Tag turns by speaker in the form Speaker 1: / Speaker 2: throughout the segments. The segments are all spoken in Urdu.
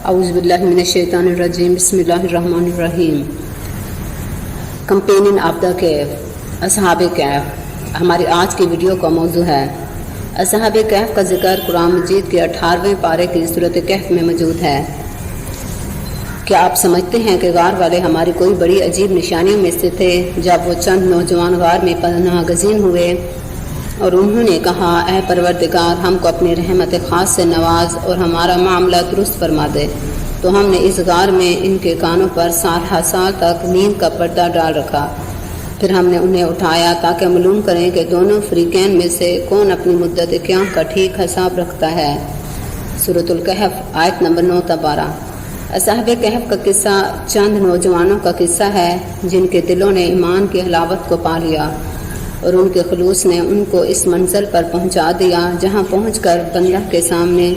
Speaker 1: اعوذ باللہ من الشیطان الرجیم بسم اللہ الرحمن الرحیم۔ کمپینین آف دا کہف، اصحاب کہف۔ ہماری آج کی ویڈیو کا موضوع ہے اصحاب کہف کا ذکر قرآن مجید کے 18ویں پارے کی سورۃ کہف میں موجود ہے۔ کیا آپ سمجھتے ہیں کہ غار والے ہماری کوئی بڑی عجیب نشانیوں میں سے تھے جب وہ چند نوجوان غار میں پناہ گزین ہوئے اور انہوں نے کہا، اے پروردگار، ہم کو اپنی رحمت خاص سے نواز اور ہمارا معاملہ درست فرما دے۔ تو ہم نے اس غار میں ان کے کانوں پر سال تک نیند کا پردہ ڈال رکھا۔ پھر ہم نے انہیں اٹھایا تاکہ معلوم کریں کہ دونوں فریقین میں سے کون اپنی مدت قیام کا ٹھیک حساب رکھتا ہے۔ سورۃ الکہف آیت نمبر 9-12۔ اصحاب کہف کا قصہ چند نوجوانوں کا قصہ ہے جن کے دلوں نے ایمان کی حلاوت کو پا لیا اور ان کے خلوص نے ان کو اس منزل پر پہنچا دیا جہاں پہنچ کر بندہ کے سامنے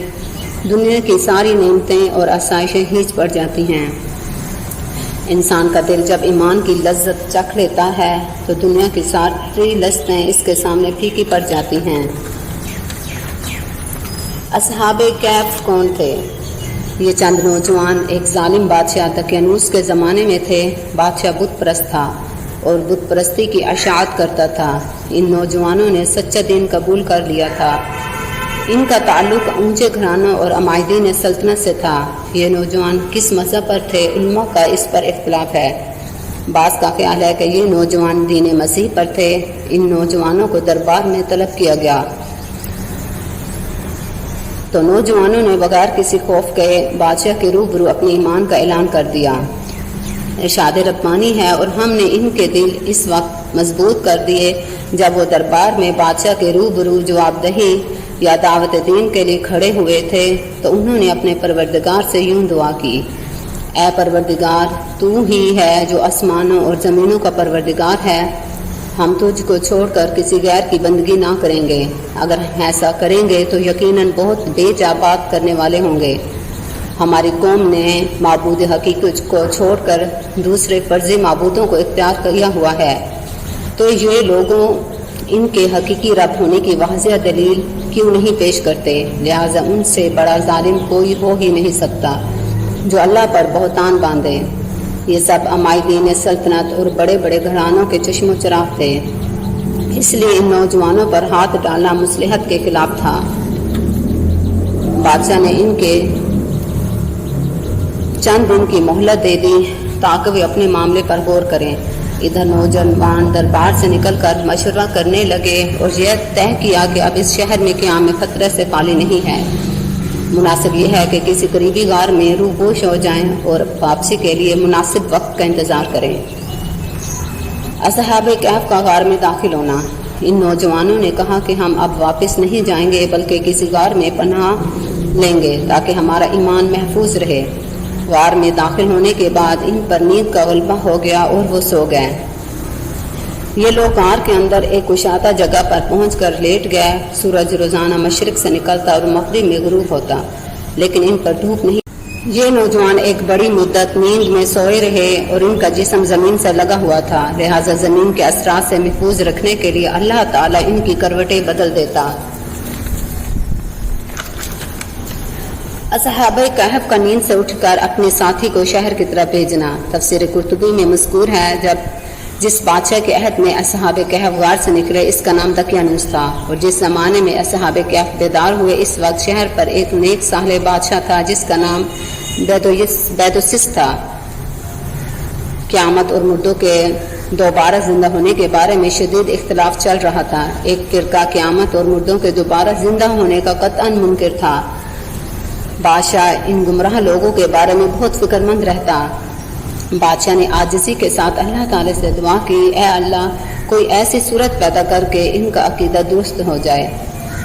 Speaker 1: دنیا کی ساری نعمتیں اور آسائشیں ہیچ پڑ جاتی ہیں۔ انسان کا دل جب ایمان کی لذت چکھ لیتا ہے تو دنیا کی ساری لذتیں اس کے سامنے پھیکی پڑ جاتی ہیں۔ اصحاب کہف کون تھے؟ یہ چند نوجوان ایک ظالم بادشاہ دقیانوس کے زمانے میں تھے۔ بادشاہ بت پرست تھا اور بت پرستی کی اشاعت کرتا تھا۔ ان نوجوانوں نے سچا دین قبول کر لیا تھا۔ ان کا تعلق اونچے گھرانوں اور عمائدین سلطنت سے تھا۔ یہ نوجوان کس مذہب پر تھے، علماء کا اس پر اختلاف ہے۔ بعض کا خیال ہے کہ یہ نوجوان دین مسیح پر تھے۔ ان نوجوانوں کو دربار میں طلب کیا گیا تو نوجوانوں نے بغیر کسی خوف کے بادشاہ کے روبرو اپنے ایمان کا اعلان کر دیا۔ ارشاد ربانی ہے، اور ہم نے ان کے دل اس وقت مضبوط کر دیے جب وہ دربار میں بادشاہ کے روبرو جواب دہی یا دعوت دین کے لیے کھڑے ہوئے تھے تو انہوں نے اپنے پروردگار سے یوں دعا کی، اے پروردگار، تو ہی ہے جو آسمانوں اور زمینوں کا پروردگار ہے۔ ہم تجھ کو چھوڑ کر کسی غیر کی بندگی نہ کریں گے۔ اگر ایسا کریں گے تو یقیناً بہت بے جا بات کرنے والے ہوں گے۔ ہماری قوم نے معبود حقیقی کو چھوڑ کر دوسرے فرضی معبودوں کو اختیار کیا ہوا ہے، تو یہ لوگوں ان کے حقیقی رب ہونے کی واضح دلیل کیوں نہیں پیش کرتے؟ لہٰذا ان سے بڑا ظالم کوئی ہو ہی نہیں سکتا جو اللہ پر بہتان باندھے۔ یہ سب عمائدین سلطنت اور بڑے بڑے گھرانوں کے چشم و چراغ تھے، اس لیے ان نوجوانوں پر ہاتھ ڈالنا مصلحت کے خلاف تھا۔ بادشاہ نے ان کے چند دن کی مہلت دے دی تاکہ وہ اپنے معاملے پر غور کریں۔ ادھر نوجوان دربار سے نکل کر مشورہ کرنے لگے اور یہ طے کیا کہ اب اس شہر میں قیام خطرے سے خالی نہیں ہے۔ مناسب یہ ہے کہ کسی قریبی غار میں روبوش ہو جائیں اور واپسی کے لیے مناسب وقت کا انتظار کریں۔ اصحاب کہف کا غار میں داخل ہونا۔ ان نوجوانوں نے کہا کہ ہم اب واپس نہیں جائیں گے بلکہ کسی غار میں پناہ لیں گے تاکہ ہمارا ایمان محفوظ رہے۔ غار میں داخل ہونے کے بعد ان پر نیند کا غلبہ ہو گیا اور وہ سو گئے۔ یہ لوگ غار کے اندر ایک کشادہ جگہ پر پہنچ کر لیٹ گئے۔ سورج روزانہ مشرق سے نکلتا اور مغرب میں غروب ہوتا، لیکن ان پر دھوپ نہیں۔ یہ نوجوان ایک بڑی مدت نیند میں سوئے رہے اور ان کا جسم زمین سے لگا ہوا تھا، لہٰذا زمین کے اثرات سے محفوظ رکھنے کے لیے اللہ تعالیٰ ان کی کروٹیں بدل دیتا۔ اصحاب کہف کا نیند سے اٹھ کر اپنے ساتھی کو شہر کی طرف بھیجنا۔ تفسیر قرطبی میں مذکور ہے، جس بادشاہ کے عہد میں اصحاب کہف غار سے نکلے اس کا نام دقیانوس تھا، اور جس زمانے میں اصحاب کہف بیدار ہوئے اس وقت شہر پر ایک نیک صالح بادشاہ تھا جس کا نام بیدوسس تھا۔ قیامت اور مردوں کے دوبارہ زندہ ہونے کے بارے میں شدید اختلاف چل رہا تھا۔ ایک فرقہ قیامت اور مردوں کے دوبارہ زندہ ہونے کا قطعاً منکر تھا۔ بادشاہ ان گمراہ لوگوں کے بارے میں بہت فکر مند رہتا۔ بادشاہ نے عاجزی کے ساتھ اللہ تعالی سے دعا کی، اے اللہ، کوئی ایسی صورت پیدا کر کے ان کا عقیدہ درست ہو جائے۔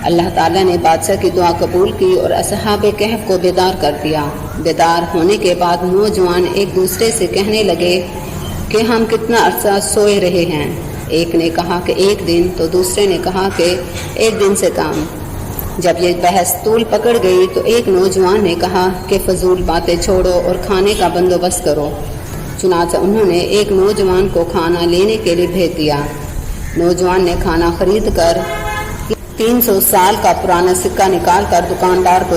Speaker 1: اللہ تعالیٰ نے بادشاہ کی دعا قبول کی اور اصحاب کہف کو بیدار کر دیا۔ بیدار ہونے کے بعد نوجوان ایک دوسرے سے کہنے لگے کہ ہم کتنا عرصہ سوئے رہے ہیں۔ ایک نے کہا کہ 1 دن، تو دوسرے نے کہا کہ 1 دن سے کم۔ جب یہ بحث طول پکڑ گئی تو ایک نوجوان نے کہا کہ فضول باتیں چھوڑو اور کھانے کا بندوبست کرو۔ چنانچہ انہوں نے ایک نوجوان کو کھانا لینے کے لیے بھیج دیا۔ نوجوان نے کھانا خرید کر 300 سال کا پرانا سکہ نکال کر دکاندار کو